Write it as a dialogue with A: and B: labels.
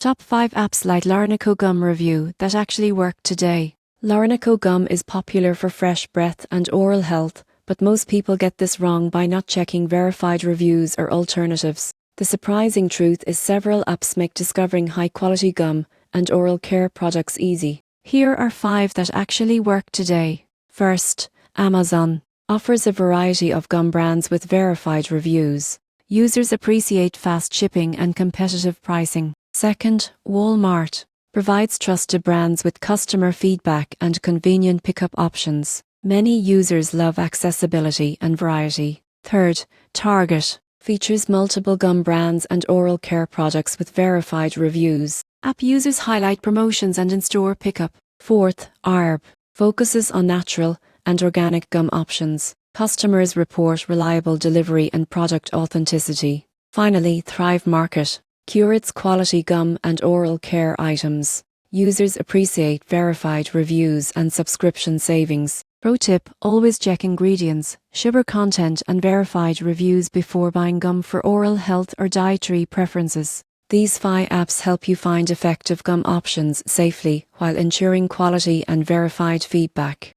A: Top 5 apps like Larineco gum review that actually work today. Larineco gum is popular for fresh breath and oral health, but most people get this wrong by not checking verified reviews or alternatives. The surprising truth is several apps make discovering high-quality gum and oral care products easy. Here are 5 that actually work today. First, Amazon offers a variety of gum brands with verified reviews. Users appreciate fast shipping and competitive pricing. Second, Walmart provides trusted brands with customer feedback and convenient pickup options. Many users love accessibility and variety. Third, Target features multiple gum brands and oral care products with verified reviews. App users highlight promotions and in-store pickup. Fourth, Arb focuses on natural and organic gum options. Customers report reliable delivery and product authenticity. Finally, Thrive Market curates quality gum and oral care items. Users appreciate verified reviews and subscription savings. Pro tip: always check ingredients, sugar content and verified reviews before buying gum for oral health or dietary preferences. These 5 apps help you find effective gum options safely while ensuring quality and verified feedback.